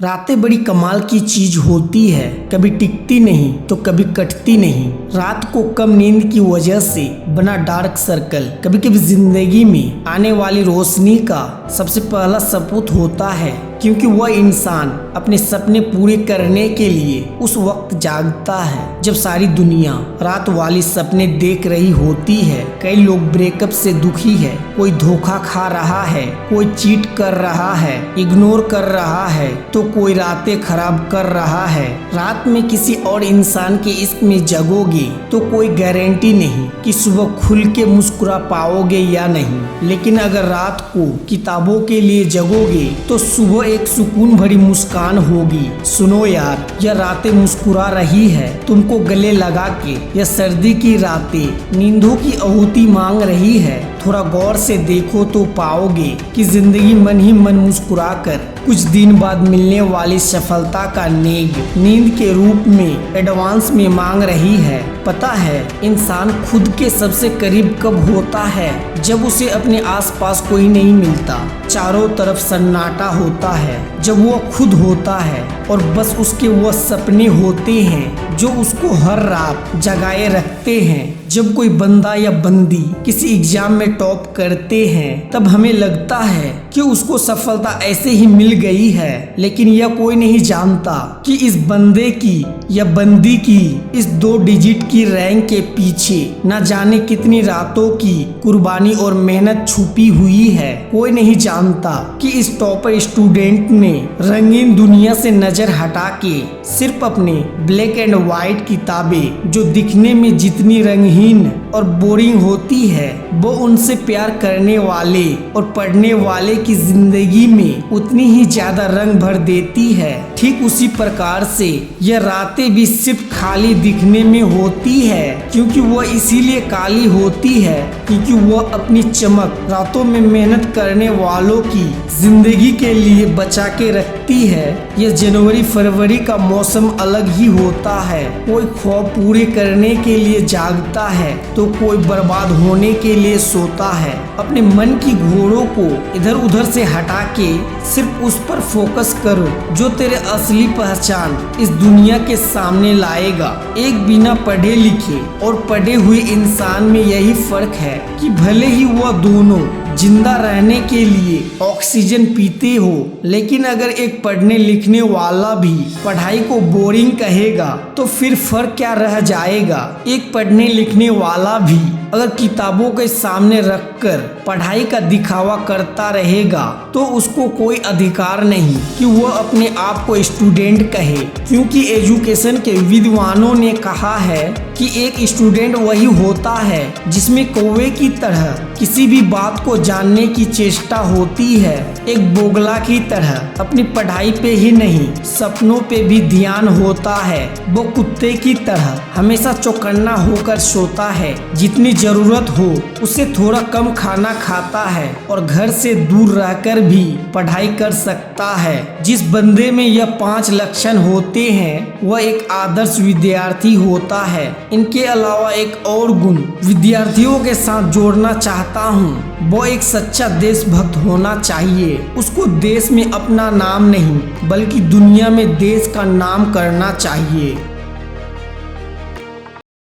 रातें बड़ी कमाल की चीज होती है, कभी टिकती नहीं तो कभी कटती नहीं। रात को कम नींद की वजह से बना डार्क सर्कल कभी कभी जिंदगी में आने वाली रोशनी का सबसे पहला सबूत होता है, क्योंकि वह इंसान अपने सपने पूरे करने के लिए उस वक्त जागता है जब सारी दुनिया रात वाली सपने देख रही होती है। कई लोग ब्रेकअप से दुखी है, कोई धोखा खा रहा है, कोई चीट कर रहा है, इग्नोर कर रहा है, तो कोई रातें खराब कर रहा है। रात में किसी और इंसान के इश्क में जगोगे तो कोई गारंटी नहीं कि सुबह खुल के मुस्कुरा पाओगे या नहीं, लेकिन अगर रात को किताबों के लिए जगोगे तो सुबह एक सुकून भरी मुस्कान होगी। सुनो यार, यह रातें मुस्कुरा रही है तुमको गले लगा के, यह सर्दी की रातें नींदों की आहुति मांग रही है। थोड़ा गौर से देखो तो पाओगे कि जिंदगी मन ही मन मुस्कुरा कर कुछ दिन बाद मिलने वाली सफलता का नेग नींद के रूप में एडवांस में मांग रही है। पता है इंसान खुद के सबसे करीब कब होता है? जब उसे अपने आसपास कोई नहीं मिलता, चारों तरफ सन्नाटा होता है, जब वो खुद होता है और बस उसके वो सपने होते हैं जो उसको हर रात जगाए रखते हैं। जब कोई बंदा या बंदी किसी एग्जाम में टॉप करते हैं तब हमें लगता है कि उसको सफलता ऐसे ही मिल गई है, लेकिन यह कोई नहीं जानता कि इस बंदे की या बंदी की इस 2 डिजिट की रैंक के पीछे न जाने कितनी रातों की कुर्बानी और मेहनत छुपी हुई है। कोई नहीं जानता कि इस टॉपर स्टूडेंट ने रंगीन दुनिया से नजर हटा के सिर्फ अपने ब्लैक एंड व्हाइट किताबें जो दिखने में जितनी रंगीन और बोरिंग होती है, वो उनसे प्यार करने वाले और पढ़ने वाले की जिंदगी में उतनी ही ज्यादा रंग भर देती है। ठीक उसी प्रकार से यह रातें भी सिर्फ खाली दिखने में होती है, क्योंकि वह इसीलिए काली होती है क्योंकि वह अपनी चमक रातों में मेहनत करने वालों की जिंदगी के लिए बचा के रखती है। यह जनवरी फरवरी का मौसम अलग ही होता है। कोई ख्वाब पूरे करने के लिए जागता है तो कोई बर्बाद होने के लिए सोता है। अपने मन की घोड़ों को इधर उधर से हटा के सिर्फ उस पर फोकस करो जो तेरे असली पहचान इस दुनिया के सामने लाएगा। एक बिना पढ़े लिखे और पढ़े हुए इंसान में यही फर्क है कि भले ही वह दोनों जिंदा रहने के लिए ऑक्सीजन पीते हो, लेकिन अगर एक पढ़ने लिखने वाला भी पढ़ाई को बोरिंग कहेगा तो फिर फर्क क्या रह जाएगा? एक पढ़ने लिखने वाला भी अगर किताबों के सामने रखकर पढ़ाई का दिखावा करता रहेगा तो उसको कोई अधिकार नहीं कि वह अपने आप को स्टूडेंट कहे, क्योंकि एजुकेशन के विद्वानों ने कहा है कि एक स्टूडेंट वही होता है जिसमें कौवे की तरह किसी भी बात को जानने की चेष्टा होती है, एक बोगला की तरह अपनी पढ़ाई पे ही नहीं सपनों पे भी ध्यान होता है, वो कुत्ते की तरह हमेशा चौकन्ना होकर सोता है, जितनी जरूरत हो उससे थोड़ा कम खाना खाता है और घर से दूर रहकर भी पढ़ाई कर सकता है। जिस बंदे में यह 5 लक्षण होते हैं वह एक आदर्श विद्यार्थी होता है। इनके अलावा एक और गुण विद्यार्थियों के साथ जोड़ना चाहता हूँ, वो एक सच्चा देशभक्त होना चाहिए। उसको देश में अपना नाम नहीं बल्कि दुनिया में देश का नाम करना चाहिए।